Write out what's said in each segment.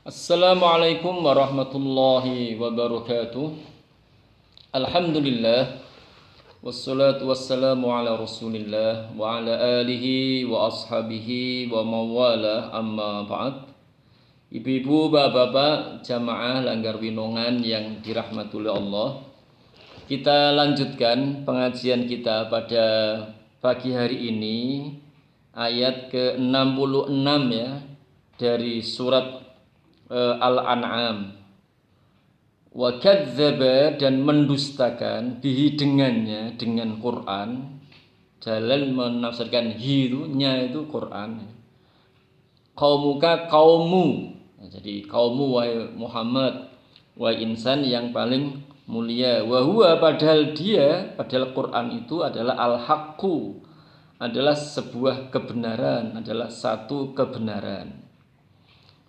Assalamualaikum warahmatullahi wabarakatuh. Alhamdulillah wassalatu wassalamu ala Rasulillah wa ala alihi wa ashabihi wa mawala amma ba'd. Ibu-ibu, bapak-bapak, jamaah Langgar Winongan yang dirahmati oleh Allah. Kita lanjutkan pengajian kita pada pagi hari ini ayat ke-66 ya dari surat Al-An'am. Wa kadzdzaba, dan mendustakan, bihi dengannya, dengan Quran. Jalan menafsirkan hi itu, nya itu Quran. Qaumuka, kaummu. Jadi kaummu wahai Muhammad, wahai insan yang paling mulia. Wa huwa, padahal Quran itu adalah al-haqqu, adalah sebuah kebenaran, adalah satu kebenaran.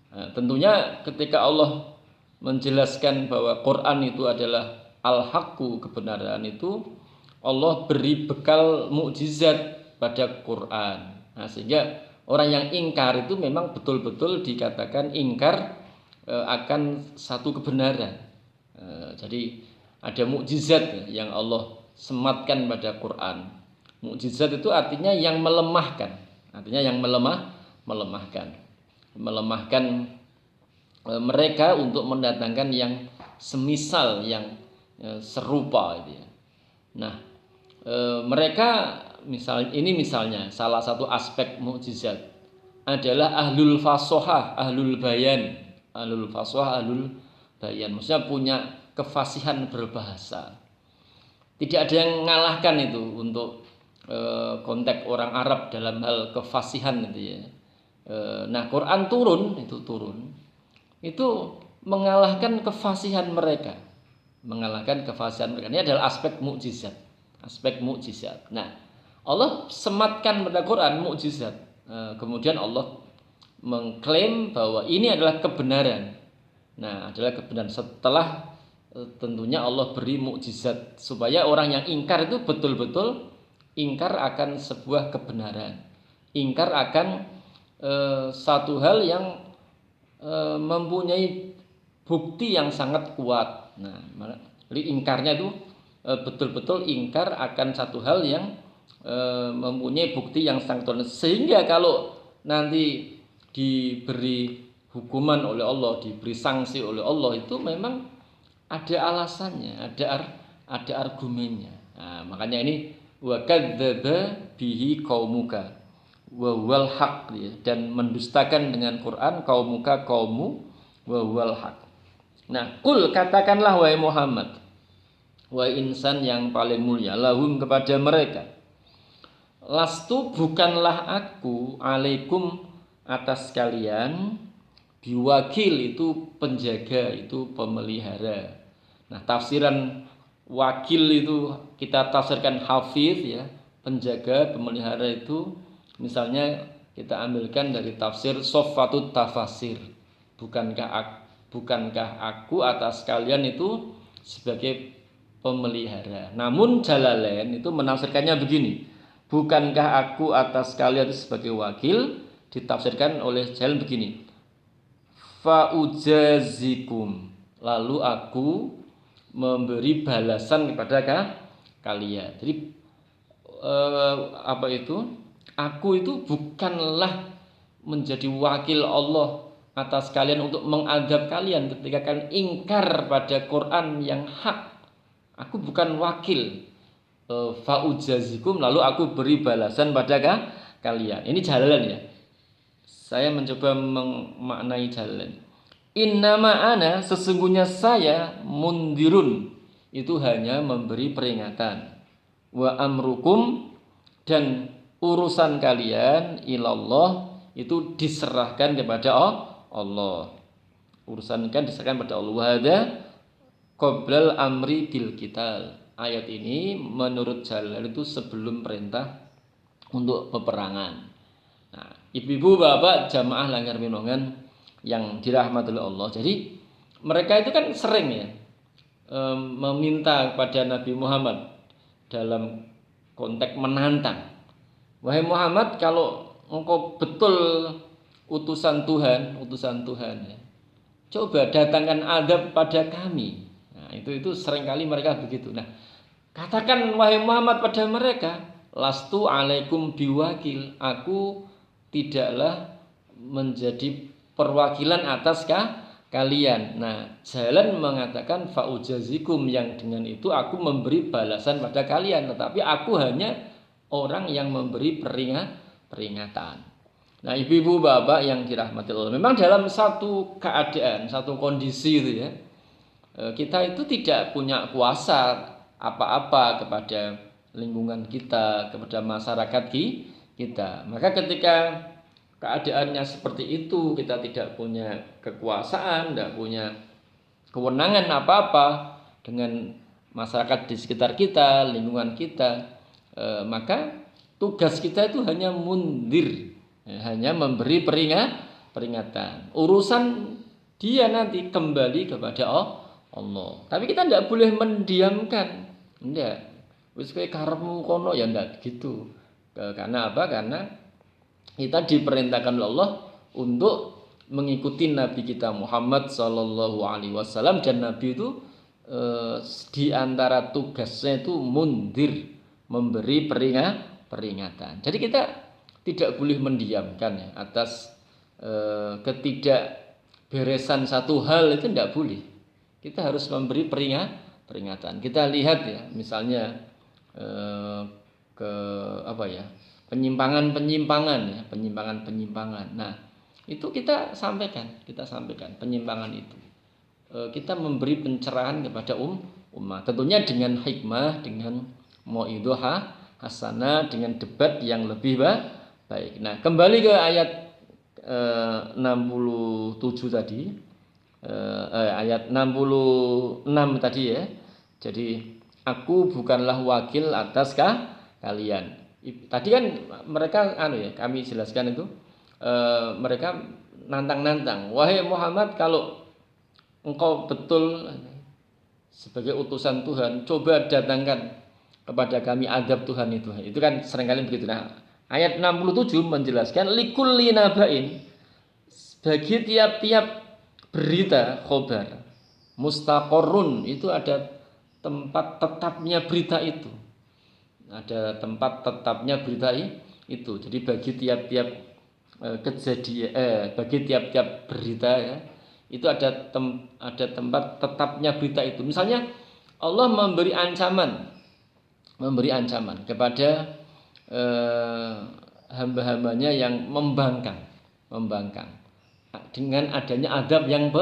Nah, tentunya ketika Allah menjelaskan bahwa Quran itu adalah al-haqqu, kebenaran itu, Allah beri bekal mukjizat pada Quran. Nah, sehingga orang yang ingkar itu memang betul-betul dikatakan ingkar akan satu kebenaran. Jadi ada mukjizat yang Allah sematkan pada Quran. Mukjizat itu artinya yang melemahkan, melemahkan mereka untuk mendatangkan yang semisal, yang serupa itu ya. Nah, mereka misalnya salah satu aspek mukjizat adalah ahlul fasohah, ahlul bayan, maksudnya punya kefasihan berbahasa. Tidak ada yang mengalahkan itu untuk konteks orang Arab dalam hal kefasihan itu ya. Nah, Quran turun itu mengalahkan kefasihan mereka. Ini adalah aspek mukjizat. Nah, Allah sematkan pada Quran mukjizat. Kemudian Allah mengklaim bahwa ini adalah kebenaran. Nah, adalah kebenaran setelah tentunya Allah beri mukjizat supaya orang yang ingkar itu betul-betul ingkar akan sebuah kebenaran. Ingkar akan satu hal yang mempunyai bukti yang sangat kuat. Nah, ingkarnya itu betul-betul ingkar akan satu hal yang mempunyai bukti yang sangat kuat. Sehingga kalau nanti diberi hukuman oleh Allah, diberi sanksi oleh Allah, itu memang ada alasannya, ada argumennya. Nah, makanya ini wa kadzdzaba bihi qaumuka wa wal haq, dan mendustakan dengan Quran kaumuka, kaummu, wa wal haq. Nah, kul, katakanlah wahai Muhammad, wahai insan yang paling mulia, lahum, kepada mereka, lastu, bukanlah aku, alaikum, atas kalian, biwakil, itu penjaga, itu pemelihara. Nah, tafsiran wakil itu kita tafsirkan hafiz ya, penjaga, pemelihara itu. Misalnya kita ambilkan dari tafsir Soffatut Tafasir. Bukankah aku atas kalian itu sebagai pemelihara. Namun Jalalain itu menafsirkannya begini. Bukankah aku atas kalian itu sebagai wakil, ditafsirkan oleh Jalalain begini. Fa'ujazikum, lalu aku memberi balasan kepada kalian. Jadi apa itu? Aku itu bukanlah menjadi wakil Allah atas kalian untuk mengadab kalian ketika kalian ingkar pada Quran yang hak. Aku bukan wakil. Fa'ujazikum, lalu aku beri balasan pada kalian. Ini Jalalain ya. Saya mencoba memaknai Jalalain. Innama ana, sesungguhnya saya, mundirun, itu hanya memberi peringatan. Wa amrukum, dan urusan kalian ilallah, itu diserahkan kepada Allah. Urusan kan diserahkan kepada Allah. Wahada qoblal amri bil qital. Ayat ini menurut Jalalain itu sebelum perintah untuk peperangan. Nah, ibu-ibu, bapak, jamaah Langgar Winongan yang dirahmati oleh Allah. Jadi mereka itu kan sering ya meminta kepada Nabi Muhammad dalam konteks menantang. Wahai Muhammad, kalau engkau betul utusan Tuhan ya, coba datangkan adab pada kami. Nah, itu seringkali mereka begitu. Nah, katakan wahai Muhammad pada mereka, lastu alaikum biwakil, aku tidaklah menjadi perwakilan atas kalian. Nah, jalan mengatakan faujazikum, yang dengan itu aku memberi balasan pada kalian, tetapi aku hanya orang yang memberi peringatan. Nah, ibu-ibu bapak yang dirahmati Allah, memang dalam satu keadaan, satu kondisi itu ya, kita itu tidak punya kuasa apa-apa kepada lingkungan kita, kepada masyarakat kita. Maka ketika keadaannya seperti itu, kita tidak punya kekuasaan, tidak punya kewenangan apa-apa dengan masyarakat di sekitar kita, lingkungan kita, maka tugas kita itu hanya mundir, hanya memberi peringatan. Urusan dia nanti kembali kepada Allah. Tapi kita tidak boleh mendiamkan. Enggak. Wis kowe karepmu kono ya ndak gitu. Karena apa? Karena kita diperintahkan oleh Allah untuk mengikuti Nabi kita Muhammad sallallahu alaihi wasallam, dan Nabi itu di antara tugasnya itu mundir, memberi peringatan. Jadi kita tidak boleh mendiamkan ya atas ketidakberesan satu hal, itu tidak boleh. Kita harus memberi peringatan. Kita lihat ya, misalnya ke apa ya, penyimpangan ya, penyimpangan. Nah, itu kita sampaikan penyimpangan itu. Kita memberi pencerahan kepada umat. Tentunya dengan hikmah, dengan mau'idhah hasanah, dengan debat yang lebih baik. Nah, kembali ke ayat 67 tadi. Ayat 66 tadi ya. Jadi aku bukanlah wakil atas kalian. Tadi kan mereka kami jelaskan itu, mereka nantang-nantang, wahai Muhammad, kalau engkau betul sebagai utusan Tuhan, coba datangkan kepada kami adab Tuhan itu. Itu kan seringkali begitu. Nah, ayat 67 menjelaskan likulli nabain, bagi tiap-tiap berita khobar, mustaqorrun, itu ada tempat tetapnya berita itu. Ada tempat tetapnya berita itu. Jadi bagi tiap-tiap kejadian, bagi tiap-tiap berita ya, itu ada tempat tetapnya berita itu. Misalnya Allah memberi ancaman kepada hamba-hambanya yang membangkang dengan adanya adab yang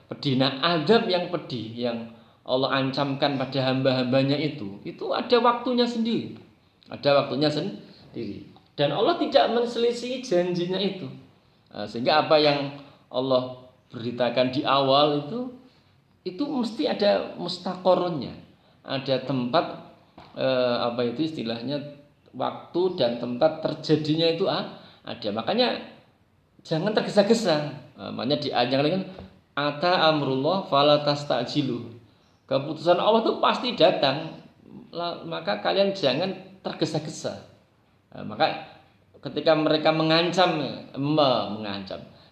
pedih. Nah, adab yang pedih yang Allah ancamkan pada hamba-hambanya itu ada waktunya sendiri. Dan Allah tidak menselisih janjinya itu. Sehingga apa yang Allah beritakan di awal itu mesti ada mustaqornya, ada tempat itu istilahnya, waktu dan tempat terjadinya itu ada. Makanya jangan tergesa-gesa. Makanya di ayat yang lain kan, ata amrullah fala tastajilu. Keputusan Allah itu pasti datang, maka kalian jangan tergesa-gesa. Maka ketika mereka mengancam,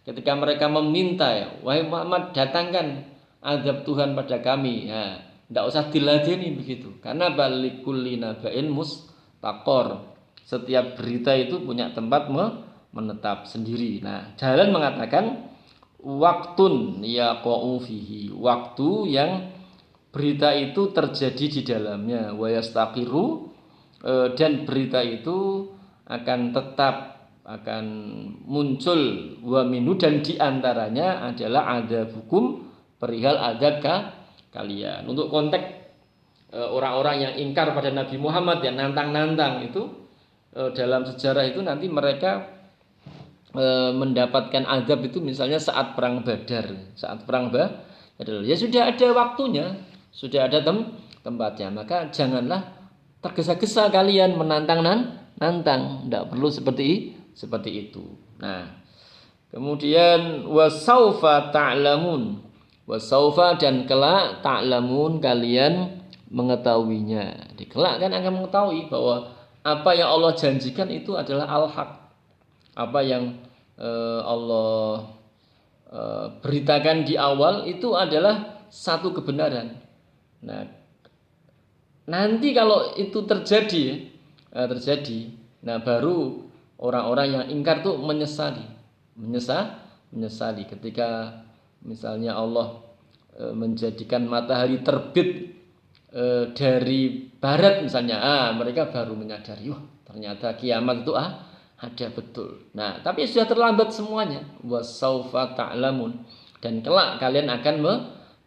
ketika mereka meminta, wahai Muhammad, datangkan azab Tuhan pada kami, tidak usah diladeni begitu. Karena balikulli nabain mustaqor, setiap berita itu punya tempat menetap sendiri. Nah, jalan mengatakan waktun yaqa'u fihi, waktu yang berita itu terjadi di dalamnya, wa yastaqiru, dan berita itu akan tetap, akan muncul, wa minu, dan diantaranya adalah adzabukum, perihal adab kalian. Untuk konteks orang-orang yang ingkar pada Nabi Muhammad, yang nantang-nantang itu, dalam sejarah itu nanti mereka mendapatkan azab itu misalnya saat perang Badar. Ya sudah ada waktunya, sudah ada tempatnya. Maka janganlah tergesa-gesa kalian menantang, tidak perlu seperti itu. Nah, kemudian wasaufa ta'lamun, wasaufa, dan kelak ta'lamun, kalian mengetahuinya. Di kelak kan akan mengetahui bahwa apa yang Allah janjikan itu adalah al-haq. Apa yang Allah beritakan di awal itu adalah satu kebenaran. Nah, nanti kalau itu terjadi, nah baru orang-orang yang ingkar tuh menyesali ketika misalnya Allah menjadikan matahari terbit dari barat misalnya, mereka baru menyadari, wah ternyata kiamat itu ada betul. Nah, tapi sudah terlambat semuanya. Wasaufa ta'lamun, dan kelak kalian akan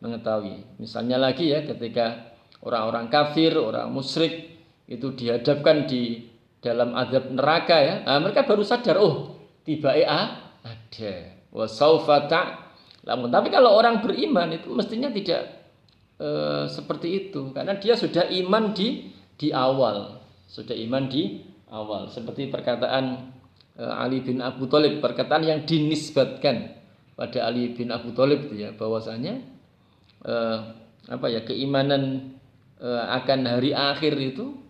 mengetahui. Misalnya lagi ya, ketika orang-orang kafir, orang musyrik itu dihadapkan di dalam azab neraka ya, mereka baru sadar, oh tiba ada. Wasaufa ta'lamun. Tapi kalau orang beriman itu mestinya tidak seperti itu, karena dia sudah iman di awal, seperti perkataan Ali bin Abu Thalib, perkataan yang dinisbatkan pada Ali bin Abu Thalib itu ya, bahwasanya keimanan akan hari akhir itu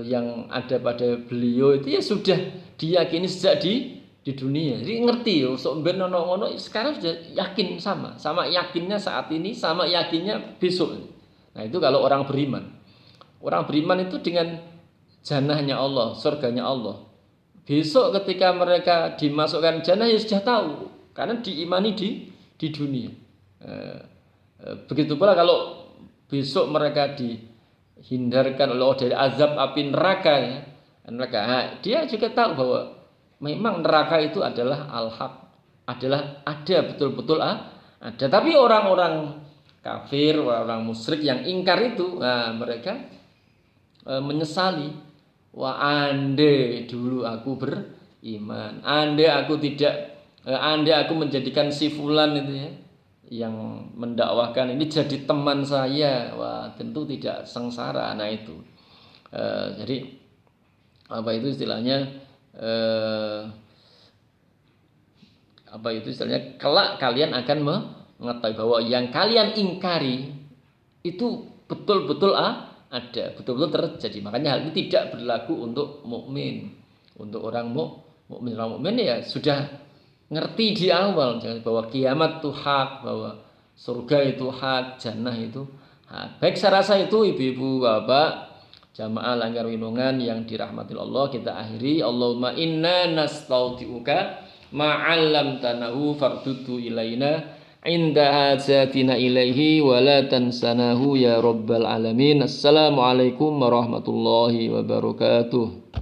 yang ada pada beliau itu ya sudah diyakini sejak di dunia. Jadi ngerti yo, sok ben ono sekarang sudah yakin, sama yakinnya saat ini, sama yakinnya besok. Nah, itu kalau orang beriman. Orang beriman itu dengan jannahnya Allah, surganya Allah. Besok ketika mereka dimasukkan jannah ya sudah tahu, karena diimani di dunia. Begitu pula kalau besok mereka dihindarkan oleh Allah dari azab api neraka ya, dia juga tahu bahwa memang neraka itu adalah al-haq, adalah ada betul-betul ada. Tapi orang-orang kafir, orang musyrik yang ingkar itu, mereka menyesali. Wah, andai dulu aku beriman, andai aku menjadikan si fulan itu ya, yang mendakwahkan ini jadi teman saya, wah tentu tidak sengsara. Nah itu, jadi apa itu istilahnya? Kelak kalian akan mengetahui bahwa yang kalian ingkari itu betul-betul ada, betul-betul terjadi. Makanya hal ini tidak berlaku untuk mukmin. Untuk orang mukmin ya sudah ngerti di awal bahwa kiamat itu hak, bahwa surga itu hak, jannah itu hak. Baik, saya rasa itu ibu-ibu, bapak, jamaah Langgar Winongan yang dirahmati Allah, kita akhiri. Allahumma inna nastaudiuka ma'allam tanahu fardudu ilaina inda hajatina ilaihi wa la tansanahu ya rabbal alamin. Assalamualaikum warahmatullahi wabarakatuh.